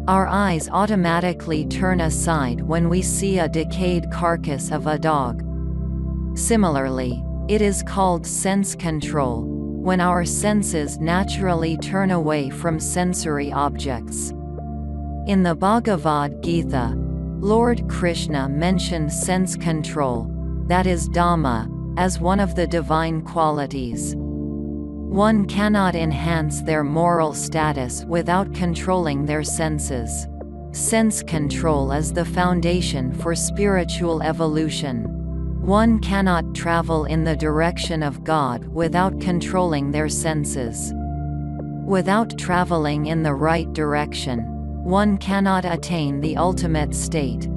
Our eyes automatically turn aside when we see a decayed carcass of a dog. Similarly, it is called sense control, when our senses naturally turn away from sensory objects. In the Bhagavad Gita, Lord Krishna mentioned sense control, that is Dhamma, as one of the divine qualities. One cannot enhance their moral status without controlling their senses. Sense control is the foundation for spiritual evolution. One cannot travel in the direction of God without controlling their senses. Without traveling in the right direction, one cannot attain the ultimate state.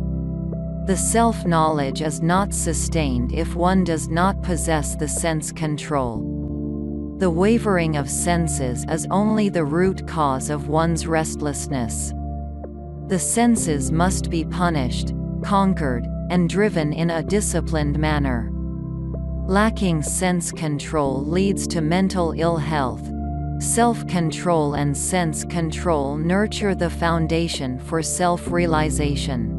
The self-knowledge is not sustained if one does not possess the sense control. The wavering of senses is only the root cause of one's restlessness. The senses must be punished, conquered, and driven in a disciplined manner. Lacking sense control leads to mental ill health. Self-control and sense control nurture the foundation for self-realization.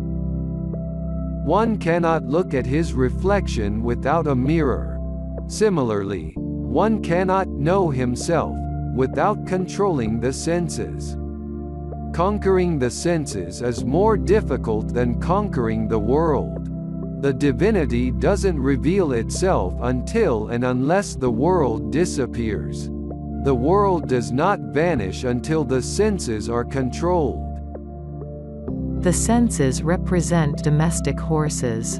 One cannot look at his reflection without a mirror. Similarly, one cannot know himself without controlling the senses. Conquering the senses is more difficult than conquering the world. The divinity doesn't reveal itself until and unless the world disappears. The world does not vanish until the senses are controlled. The senses represent domestic horses.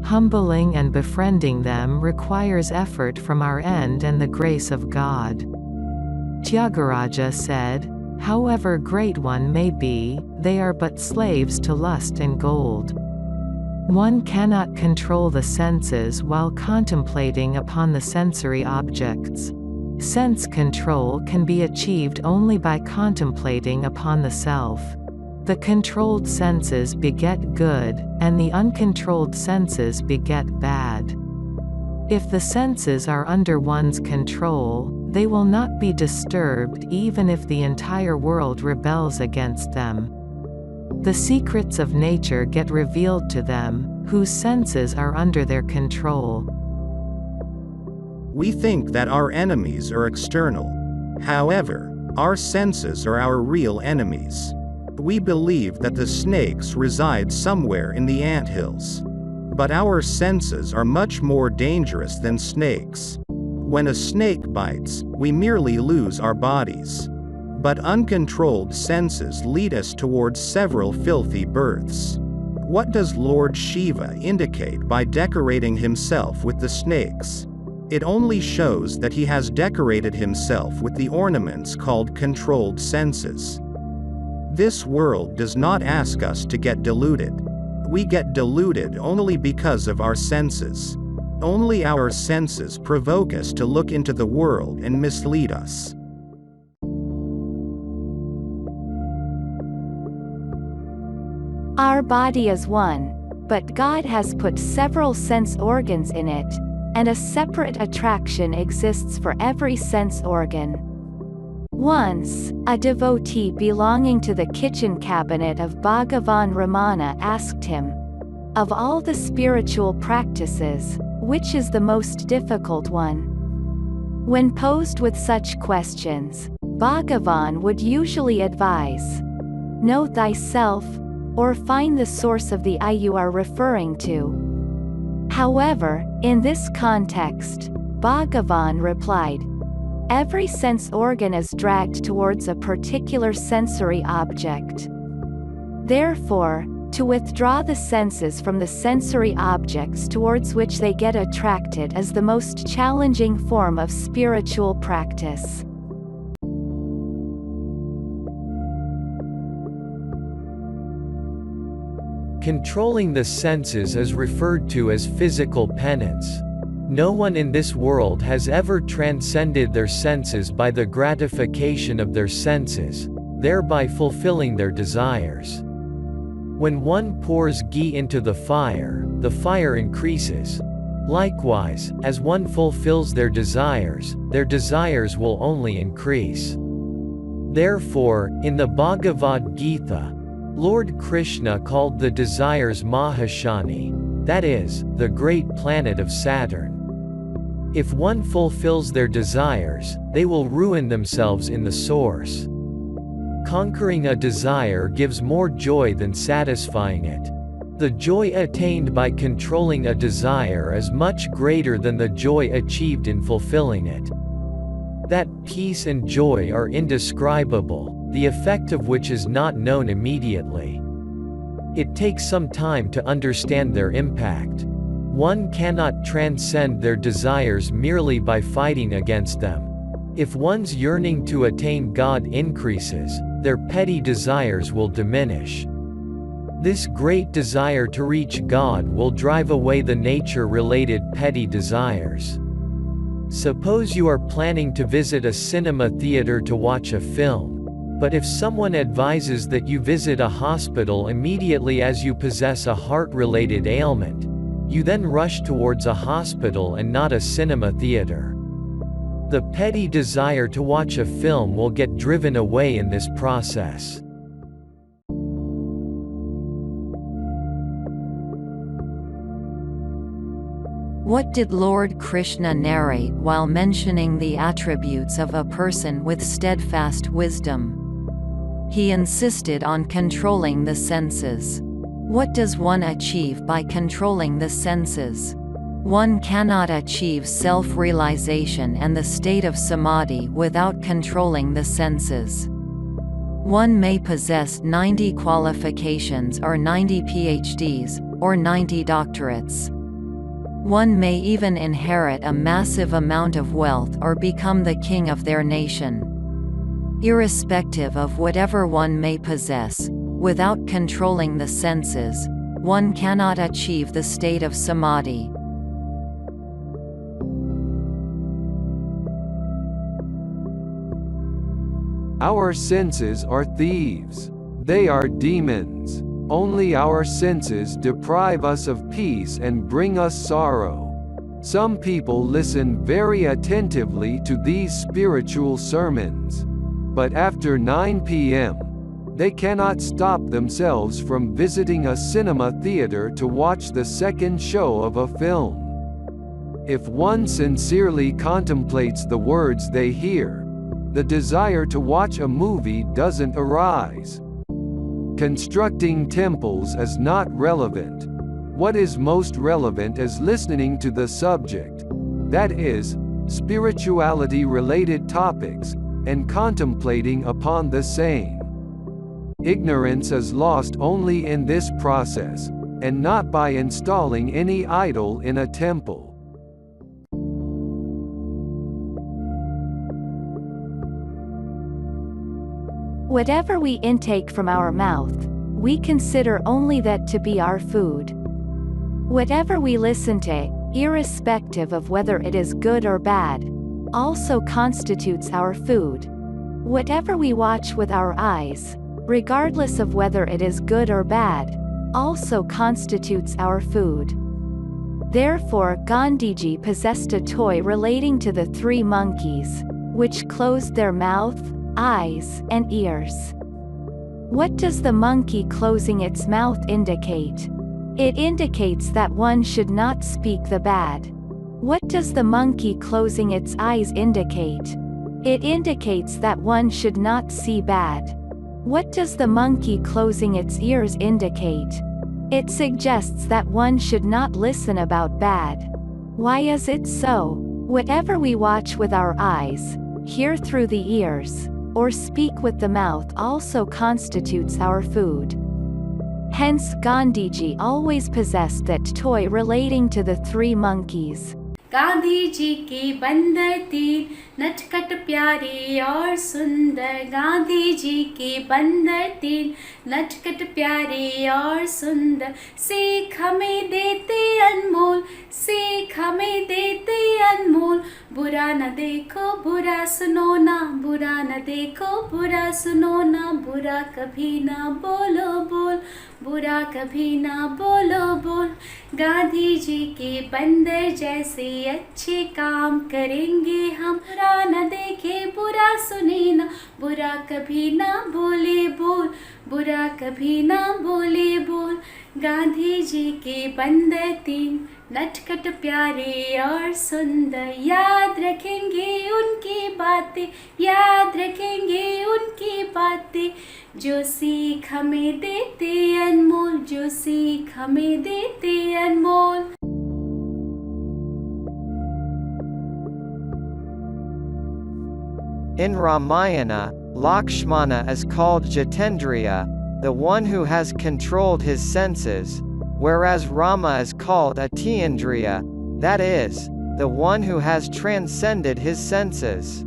Humbling and befriending them requires effort from our end and the grace of God. Tyagaraja said, "However great one may be, they are but slaves to lust and gold." One cannot control the senses while contemplating upon the sensory objects. Sense control can be achieved only by contemplating upon the self. The controlled senses beget good, and the uncontrolled senses beget bad. If the senses are under one's control, they will not be disturbed even if the entire world rebels against them. The secrets of nature get revealed to them, whose senses are under their control. We think that our enemies are external. However, our senses are our real enemies. We believe that the snakes reside somewhere in the anthills. But our senses are much more dangerous than snakes. When a snake bites, we merely lose our bodies. But uncontrolled senses lead us towards several filthy births. What does Lord Shiva indicate by decorating himself with the snakes? It only shows that he has decorated himself with the ornaments called controlled senses. This world does not ask us to get deluded. We get deluded only because of our senses. Only our senses provoke us to look into the world and mislead us. Our body is one, but God has put several sense organs in it, and a separate attraction exists for every sense organ. Once, a devotee belonging to the kitchen cabinet of Bhagavan Ramana asked him, "Of all the spiritual practices, which is the most difficult one?" When posed with such questions, Bhagavan would usually advise, "Know thyself, or find the source of the I you are referring to." However, in this context, Bhagavan replied, "Every sense organ is dragged towards a particular sensory object. Therefore, to withdraw the senses from the sensory objects towards which they get attracted is the most challenging form of spiritual practice." Controlling the senses is referred to as physical penance. No one in this world has ever transcended their senses by the gratification of their senses, thereby fulfilling their desires. When one pours ghee into the fire increases. Likewise, as one fulfills their desires will only increase. Therefore, in the Bhagavad Gita, Lord Krishna called the desires Mahashani, that is, the great planet of Saturn. If one fulfills their desires, they will ruin themselves in the source. Conquering a desire gives more joy than satisfying it. The joy attained by controlling a desire is much greater than the joy achieved in fulfilling it. That peace and joy are indescribable, the effect of which is not known immediately. It takes some time to understand their impact. One cannot transcend their desires merely by fighting against them. If one's yearning to attain God increases, their petty desires will diminish. This great desire to reach God will drive away the nature-related petty desires. Suppose you are planning to visit a cinema theater to watch a film. But if someone advises that you visit a hospital immediately as you possess a heart-related ailment, you then rush towards a hospital and not a cinema theater. The petty desire to watch a film will get driven away in this process. What did Lord Krishna narrate while mentioning the attributes of a person with steadfast wisdom? He insisted on controlling the senses. What does one achieve by controlling the senses? One cannot achieve self-realization and the state of samadhi without controlling the senses. One may possess 90 qualifications or 90 PhDs, or 90 doctorates. One may even inherit a massive amount of wealth or become the king of their nation. Irrespective of whatever one may possess, without controlling the senses, one cannot achieve the state of samadhi. Our senses are thieves. They are demons. Only our senses deprive us of peace and bring us sorrow. Some people listen very attentively to these spiritual sermons. But after 9 p.m., they cannot stop themselves from visiting a cinema theater to watch the second show of a film. If one sincerely contemplates the words they hear, the desire to watch a movie doesn't arise. Constructing temples is not relevant. What is most relevant is listening to the subject, that is, spirituality-related topics, and contemplating upon the same. Ignorance is lost only in this process, and not by installing any idol in a temple. Whatever we intake from our mouth, we consider only that to be our food. Whatever we listen to, irrespective of whether it is good or bad, also constitutes our food. Whatever we watch with our eyes, regardless of whether it is good or bad, also constitutes our food. Therefore, Gandhiji possessed a toy relating to the 3 monkeys, which closed their mouth, eyes, and ears. What does the monkey closing its mouth indicate? It indicates that one should not speak the bad. What does the monkey closing its eyes indicate? It indicates that one should not see bad. What does the monkey closing its ears indicate? It suggests that one should not listen about bad. Why is it so? Whatever we watch with our eyes, hear through the ears, or speak with the mouth also constitutes our food. Hence Gandhiji always possessed that toy relating to the 3 monkeys. Gandhi ji की बंदर 3 नटखट प्यारे और सुंदर। गांधी जी की बंदर 3 नटखट प्यारे और सुंदर। सीख हमें देते अनमोल, सीख हमें देते अनमोल। बुरा न देखो बुरा सुनो ना, बुरा न देखो बुरा सुनो ना। बुरा कभी ना बोलो बोल, बुरा कभी ना बोलो बोल। गांधी जी के बंदर जैसे अच्छे काम करेंगे हम। बुरा न देखे बुरा सुने ना, बुरा कभी ना बोले बोल, बुरा कभी ना बोले बोल। गांधी जी के बंदर तीन, नटखट प्यारे और सुंदर। याद रखेंगे उनकी बातें, याद रखेंगे उनकी बातें, जो सीख हमें देते अनमोल, जो सीख हमें देते अनमोल। In Ramayana, Lakshmana is called Jitendriya, the one who has controlled his senses, whereas Rama is called Atindriya, that is, the one who has transcended his senses.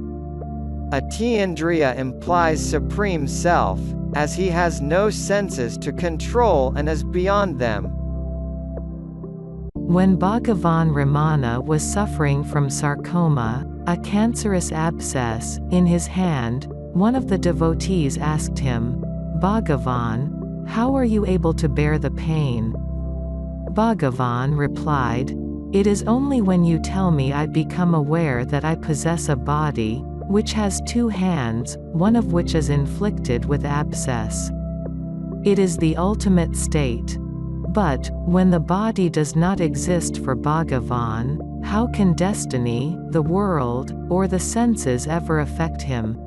Atindriya implies supreme self, as he has no senses to control and is beyond them. When Bhagavan Ramana was suffering from sarcoma, a cancerous abscess, in his hand, one of the devotees asked him, "Bhagavan, how are you able to bear the pain?" Bhagavan replied, "It is only when you tell me I become aware that I possess a body, which has two hands, one of which is inflicted with abscess. It is the ultimate state. But, when the body does not exist for Bhagavan, how can destiny, the world, or the senses ever affect him?"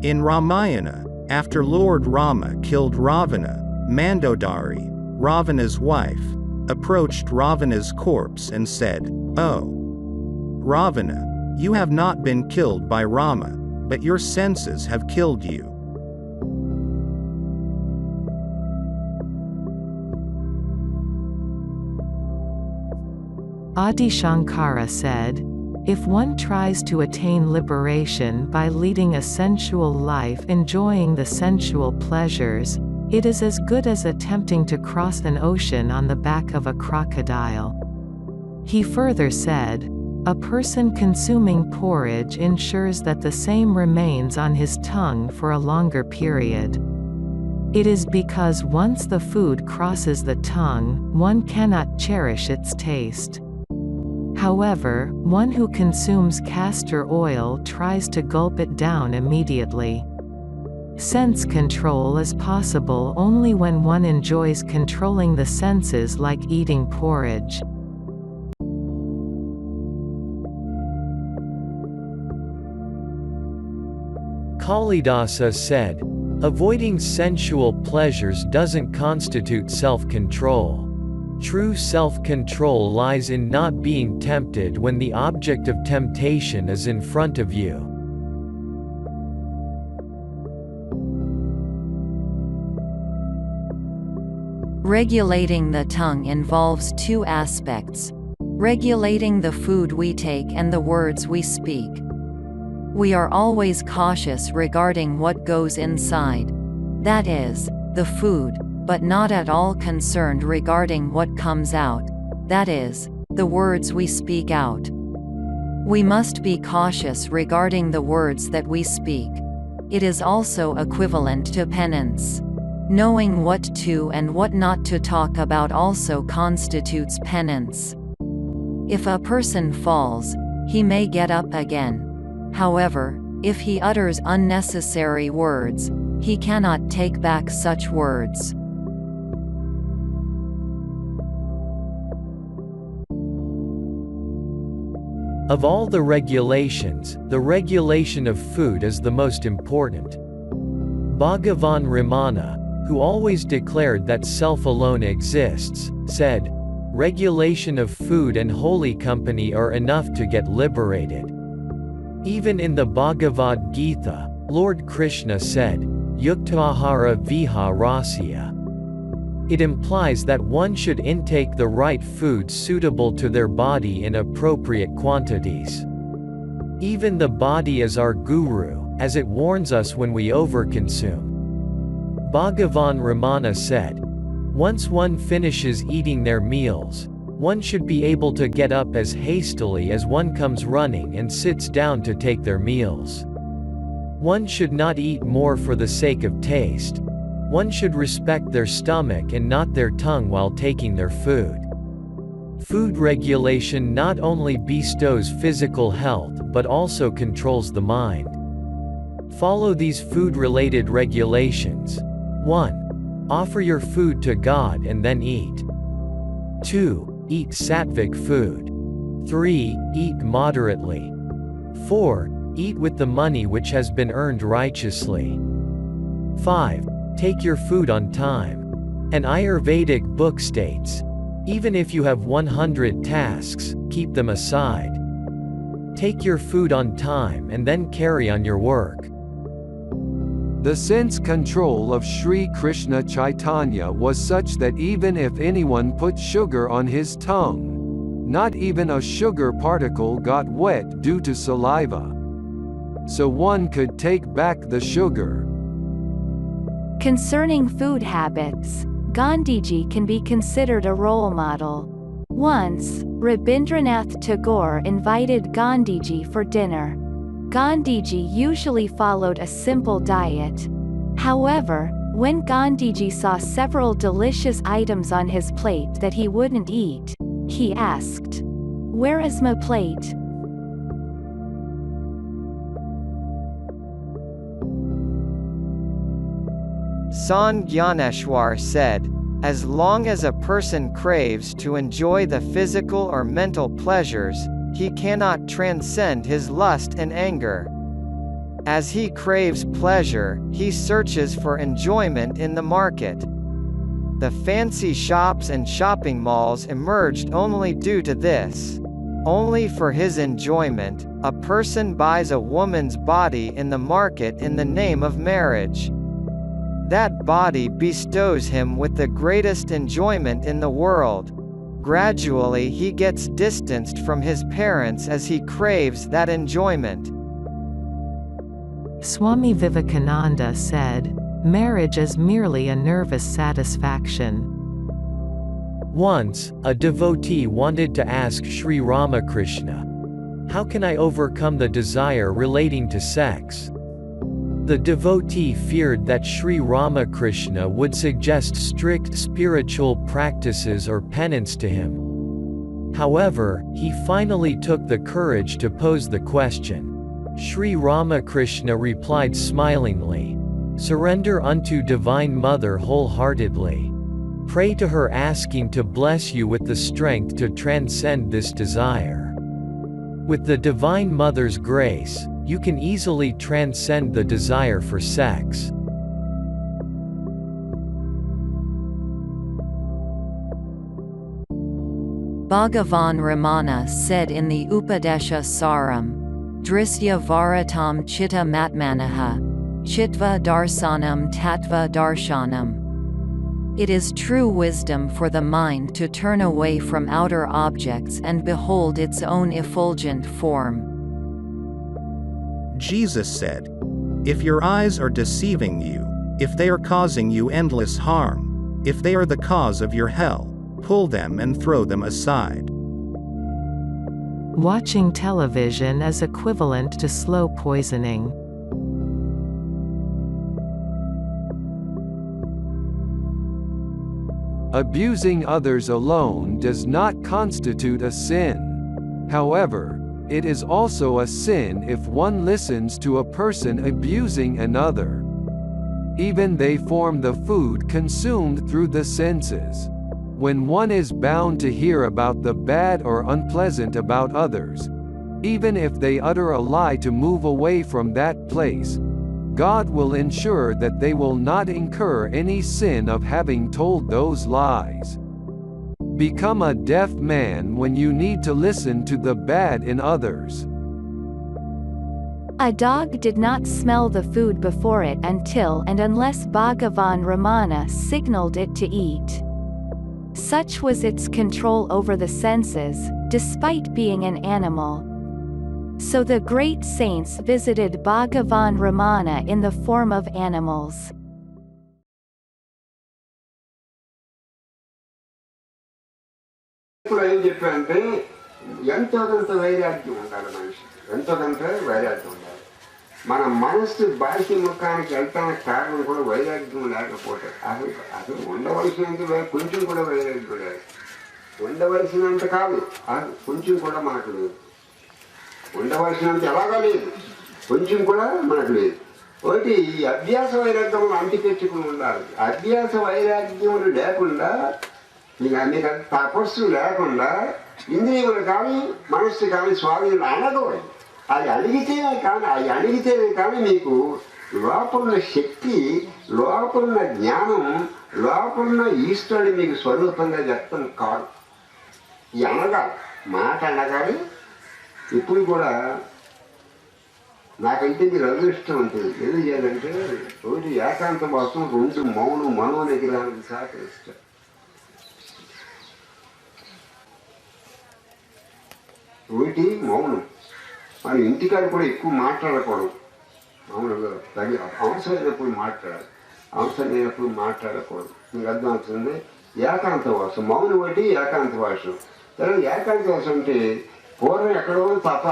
In Ramayana, after Lord Rama killed Ravana, Mandodari, Ravana's wife, approached Ravana's corpse and said, "Oh, Ravana, you have not been killed by Rama, but your senses have killed you." Adi Shankara said, "If one tries to attain liberation by leading a sensual life enjoying the sensual pleasures, it is as good as attempting to cross an ocean on the back of a crocodile." He further said, "A person consuming porridge ensures that the same remains on his tongue for a longer period. It is because once the food crosses the tongue, one cannot cherish its taste. However, one who consumes castor oil tries to gulp it down immediately. Sense control is possible only when one enjoys controlling the senses like eating porridge." Kalidasa said, "Avoiding sensual pleasures doesn't constitute self-control. True self-control lies in not being tempted when the object of temptation is in front of you." Regulating the tongue involves two aspects: regulating the food we take and the words we speak. We are always cautious regarding what goes inside, that is, the food, but not at all concerned regarding what comes out, that is, the words we speak out. We must be cautious regarding the words that we speak. It is also equivalent to penance. Knowing what to and what not to talk about also constitutes penance. If a person falls, he may get up again. However, if he utters unnecessary words, he cannot take back such words. Of all the regulations, the regulation of food is the most important. Bhagavan Ramana, who always declared that self alone exists, said, "Regulation of food and holy company are enough to get liberated." Even in the Bhagavad Gita, Lord Krishna said, "Yuktahara viha rasya." It implies that one should intake the right food suitable to their body in appropriate quantities. Even the body is our guru, as it warns us when we overconsume. Bhagavan Ramana said, "Once one finishes eating their meals, one should be able to get up as hastily as one comes running and sits down to take their meals. One should not eat more for the sake of taste. One should respect their stomach and not their tongue while taking their food. Food regulation not only bestows physical health but also controls the mind. Follow these food-related regulations. 1. Offer your food to God and then eat. 2. Eat sattvic food. 3. Eat moderately. 4. Eat with the money which has been earned righteously. 5. Take your food on time. An Ayurvedic book states, even if you have 100 tasks, keep them aside. Take your food on time and then carry on your work. The sense control of Sri Krishna Chaitanya was such that even if anyone put sugar on his tongue, not even a sugar particle got wet due to saliva. So one could take back the sugar. Concerning food habits, Gandhiji can be considered a role model. Once, Rabindranath Tagore invited Gandhiji for dinner. Gandhiji usually followed a simple diet. However, when Gandhiji saw several delicious items on his plate that he wouldn't eat, he asked, "Where is my plate?" Sant Gyaneshwar said, as long as a person craves to enjoy the physical or mental pleasures, he cannot transcend his lust and anger. As he craves pleasure, he searches for enjoyment in the market. The fancy shops and shopping malls emerged only due to this. Only for his enjoyment, a person buys a woman's body in the market in the name of marriage. That body bestows him with the greatest enjoyment in the world. Gradually he gets distanced from his parents as he craves that enjoyment. Swami Vivekananda said, marriage is merely a nervous satisfaction. Once, a devotee wanted to ask Sri Ramakrishna, "How can I overcome the desire relating to sex?" The devotee feared that Sri Ramakrishna would suggest strict spiritual practices or penance to him. However, he finally took the courage to pose the question. Sri Ramakrishna replied smilingly, "Surrender unto Divine Mother wholeheartedly. Pray to her asking to bless you with the strength to transcend this desire. With the Divine Mother's grace, you can easily transcend the desire for sex." Bhagavan Ramana said in the Upadesha Saram, Drisya Varatam Chitta Matmanaha, Chitva Darsanam Tattva Darshanam. It is true wisdom for the mind to turn away from outer objects and behold its own effulgent form. Jesus said, "If your eyes are deceiving you, if they are causing you endless harm, if they are the cause of your hell, pull them and throw them aside." Watching television is equivalent to slow poisoning. Abusing others alone does not constitute a sin. However, it is also a sin if one listens to a person abusing another. Even they form the food consumed through the senses. When one is bound to hear about the bad or unpleasant about others, even if they utter a lie to move away from that place, God will ensure that they will not incur any sin of having told those lies. Become a deaf man when you need to listen to the bad in others. A dog did not smell the food before it until and unless Bhagavan Ramana signaled it to eat. Such was its control over the senses, despite being an animal. So the great saints visited Bhagavan Ramana in the form of animals. ఇప్పుడు ఏం చెప్పారంటే ఎంతో కొంత వైరాగ్యం ఉండాలి మనిషి, ఎంతో కొంత వైరాగ్యం ఉండాలి. మన మనస్సు బాహ్య ముఖానికి వెళ్తానికి కారణం కూడా వైరాగ్యం లేకపోతే అసలు అసలు ఉండవలసినంత కొంచెం కూడా వైరాగ్యం లేదు. ఉండవలసినంత కాదు, కొంచెం కూడా మనకు లేదు. ఉండవలసినంత ఎలాగా లేదు, కొంచెం కూడా మనకు లేదు. ఒకటి ఈ అభ్యాస వైరాగ్యం అంటిపెట్టుకుని ఉండాలి. అభ్యాస వైరాగ్యం లేకుండా మీకు తపస్సు లేకుండా ఇంద్రియములు కానీ మనస్సు కానీ స్వాధీనం అనగదు. అది అడిగితేనే కానీ మీకు లోపలున్న శక్తి, లోపలున్న జ్ఞానం, లోపలున్న ఈశ్వరుడు మీకు స్వరూపంగా వ్యక్తం కాదు. ఈ అనగాలి, మాట అనగాలి. ఇప్పుడు కూడా నాకంటే మీరు అదృష్టం ఉంటుంది. ఏం చేయాలంటే ఒకటి ఏకాంత వాసం, రెండు మౌనం, మనోనిగ్రహానికి సహకరిస్తారు. ఒకటి మౌనం. మన ఇంటికాడ కూడా ఎక్కువ మాట్లాడకూడదు. మామూలుగా అవసరమైనప్పుడు మాట్లాడాలి, అవసరం లేనప్పుడు మాట్లాడకూడదు. మీకు అర్థమవుతుంది. ఏకాంత వాసం, మౌనం ఒకటి ఏకాంత వాసం. తర్వాత ఏకాంత వాసం అంటే పూర్వం ఎక్కడో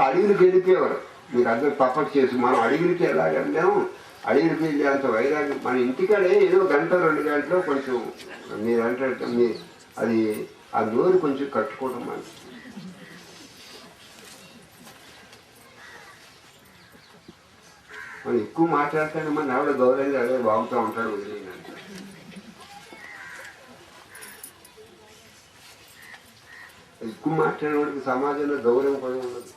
అడవులకు వెళ్ళిపోయేవారు. మీకు అర్థం తపస్సు చేసి మనం అడవులకి ఎలా వెళ్ళాము, అడవులకి వెళ్ళేంత వైరాగ్యం మన ఇంటికాడే ఏదో గంట 2 గంటలో కొంచెం మీరు అంటే అది ఆ నోరు కొంచెం కట్టుకోవడం మంచి. మనం ఎక్కువ మాట్లాడితేనే మన ఎవడో గౌరవంగా అదే బాగుతూ ఉంటాడు. వదిలేనంటే ఎక్కువ మాట్లాడే వాడికి సమాజంలో గౌరవం కూడా ఉండదు.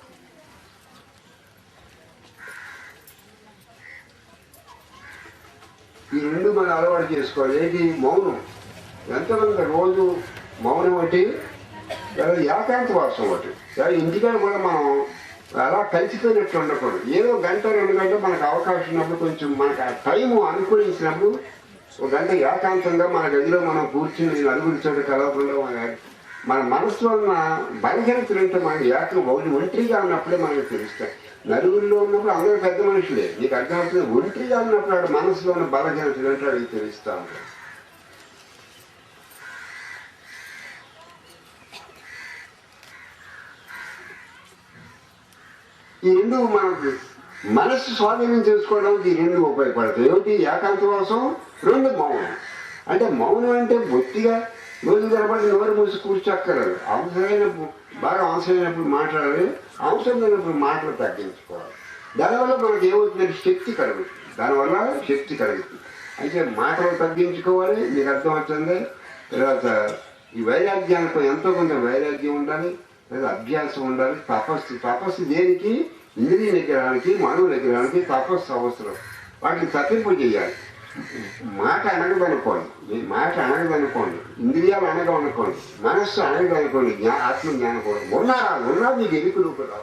ఈ రెండు మనం అలవాటు చేసుకోవాలి. ఏంటి? మౌనం. ఎంతమంది రోజు మౌనం ఒకటి, ఏకాంత వాసం ఒకటి. ఇంటికాడ కూడా మనం అలా కలిసిపోయినట్టు ఉండకూడదు. ఏదో గంట 2 గంటలు మనకు అవకాశం ఉన్నప్పుడు, కొంచెం మనకు ఆ టైము అనుకూలించినప్పుడు 1 గంట ఏకాంతంగా మన గదిలో మనం కూర్చుని నలుగురి చోట కలవకుండా మన మనసులో ఉన్న బలహీనతలు అంటే మనకి ఒంటరిగా ఉన్నప్పుడే మనకు తెలుస్తాయి. నలుగురిలో ఉన్నప్పుడు అందరూ పెద్ద మనుషులే. నీకు అర్థమవుతుంది. ఒంటరిగా ఉన్నప్పుడు ఆడు మనసులో ఉన్న బలహీనతలు అంటే అడిగి తెలుస్తూ ఉంటాయి. ఈ రెండు మనకు మనస్సు స్వాధీనం చేసుకోవడానికి ఈ రెండు ఉపయోగపడతాయి. ఏమిటి? ఏకాంతవాసం, 2 మౌనం. అంటే మౌనం అంటే బొత్తిగా రోజు తరబడి నోరు మూసి కూర్చోక్కర్లేదు. బాగా అవసరమైనప్పుడు మాట్లాడాలి, అవసరం లేనప్పుడు మాటలు తగ్గించుకోవాలి. దానివల్ల మనకి ఏమవుతుందంటే శక్తి కలుగుతుంది. అయితే మాటలు తగ్గించుకోవాలి. మీకు అర్థమవుతుంది. తర్వాత ఈ వైరాగ్యానికి ఎంతో కొంత వైరాగ్యం ఉండాలి, లేదా అభ్యాసం ఉండాలి. తపస్సు దేనికి? ఇంద్రియ నిగ్రహానికి, మనో నిగ్రహానికి తపస్సు అవసరం. వాటిని తప్పింపు చేయాలి. మాట అనగదనుకోండి, ఇంద్రియాలు అనగదనుకోండి, మనస్సు అనగదనుకోండి, ఆత్మజ్ఞానం కూడా ఉన్నా మీకు ఎరుకులు కూడా.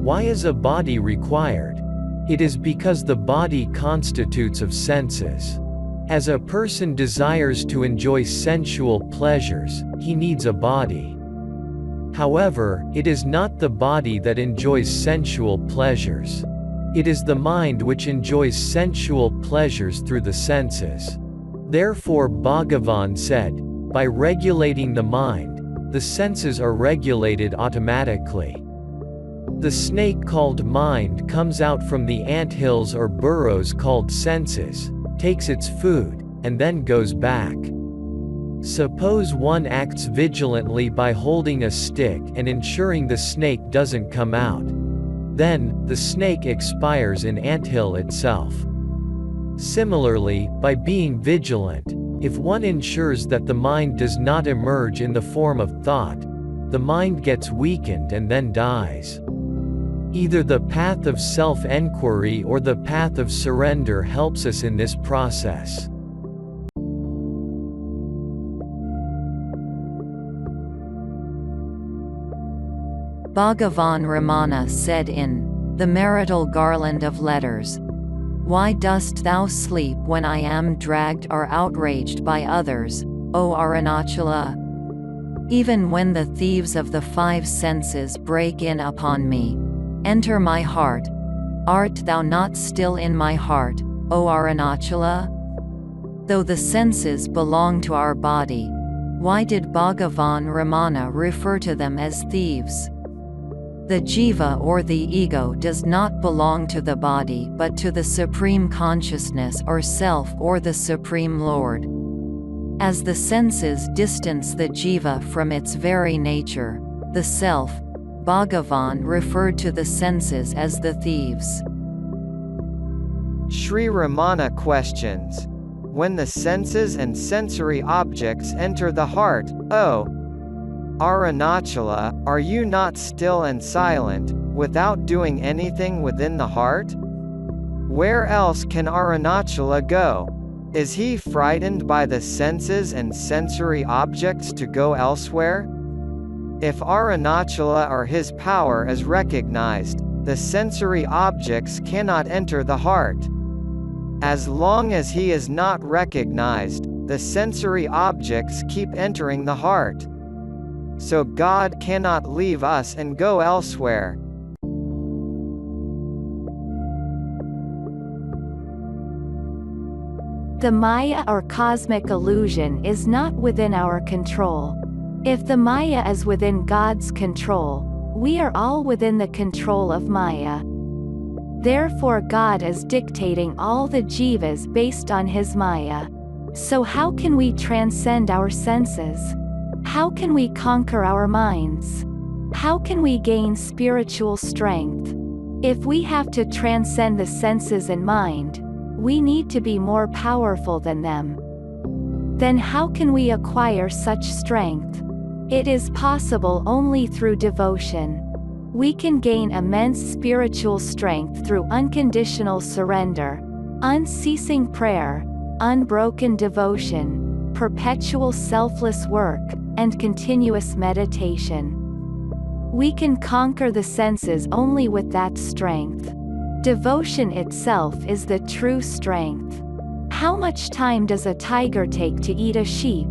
Why is a body required? It is because the body constitutes of senses. As a person desires to enjoy sensual pleasures, he needs a body. However, it is not the body that enjoys sensual pleasures. It is the mind which enjoys sensual pleasures through the senses. Therefore Bhagavan said, by regulating the mind, the senses are regulated automatically. The snake called mind comes out from the anthills or burrows called senses, takes its food, and then goes back. Suppose one acts vigilantly by holding a stick and ensuring the snake doesn't come out. Then, the snake expires in anthill itself. Similarly, by being vigilant, if one ensures that the mind does not emerge in the form of thought, the mind gets weakened and then dies. Either the path of self-enquiry or the path of surrender helps us in this process. Bhagavan Ramana said in The Marital Garland of Letters, "Why dost thou sleep when I am dragged or outraged by others, O Arunachala? Even when the thieves of the 5 senses break in upon me, enter my heart. Art thou not still in my heart, O Arunachala?" Though the senses belong to our body, why did Bhagavan Ramana refer to them as thieves? The jiva or the ego does not belong to the body but to the Supreme Consciousness or Self or the Supreme Lord. As the senses distance the jiva from its very nature, the Self, Bhagavan referred to the senses as the thieves. Sri Ramana questions, when the senses and sensory objects enter the heart, O Arunachala, are you not still and silent, without doing anything within the heart? Where else can Arunachala go? Is he frightened by the senses and sensory objects to go elsewhere? If Arunachala or his power is recognized, the sensory objects cannot enter the heart. As long as he is not recognized, the sensory objects keep entering the heart. So God cannot leave us and go elsewhere. The Maya or cosmic illusion is not within our control. If the Maya is within God's control, we are all within the control of Maya. Therefore God is dictating all the jivas based on his Maya. So how can we transcend our senses? How can we conquer our minds? How can we gain spiritual strength? If we have to transcend the senses and mind, we need to be more powerful than them. Then how can we acquire such strength? It is possible only through devotion. We can gain immense spiritual strength through unconditional surrender, unceasing prayer, unbroken devotion, perpetual selfless work, and continuous meditation. We can conquer the senses only with that strength. Devotion itself is the true strength. How much time does a tiger take to eat a sheep?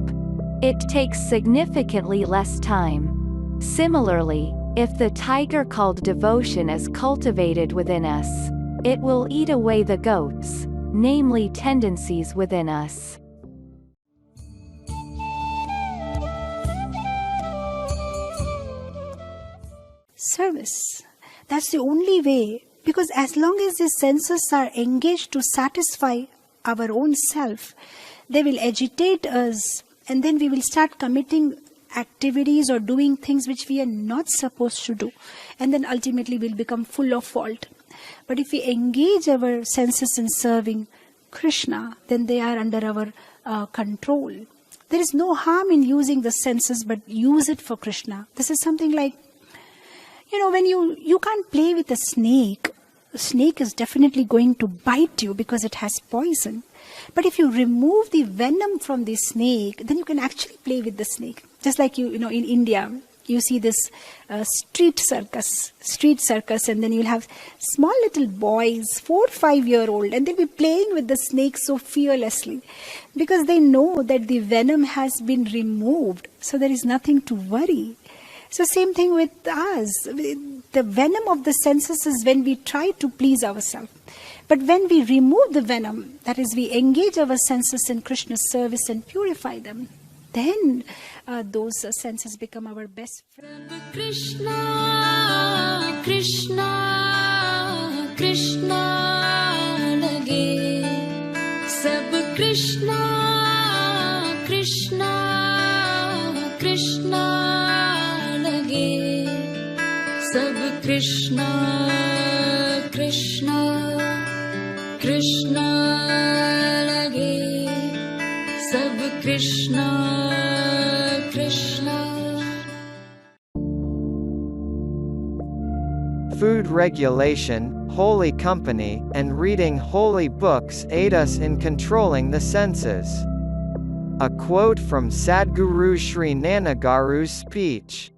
It takes significantly less time. Similarly, if the tiger called devotion is cultivated within us, it will eat away the goats, namely tendencies within us. Service. That's the only way, because as long as the senses are engaged to satisfy our own self, they will agitate us, and then we will start committing activities or doing things which we are not supposed to do, and then ultimately we'll become full of fault. But if we engage our senses in serving Krishna, then they are under our control. There is no harm in using the senses, but use it for Krishna. This is something like, when you can't play with a snake. A snake is definitely going to bite you because it has poison. But if you remove the venom from the snake, then you can actually play with the snake. Just like in India, you see this street circus, and then you'll have small little boys, 4 or 5 year old, and they'll be playing with the snake so fearlessly because they know that the venom has been removed, so there is nothing to worry. So same thing with us. The venom of the senses is when we try to please ourselves. But when we remove the venom, that is, we engage our senses in Krishna's service and purify them, then those senses become our best friends. Krishna, Krishna, Krishna lage. Sab Krishna, Krishna, Krishna. Sab Krishna, Krishna, Krishna lage. Sab Krishna, Krishna. Food regulation, holy company, and reading holy books aid us in controlling the senses. A quote from Sadhguru Sri Nanagaru's speech.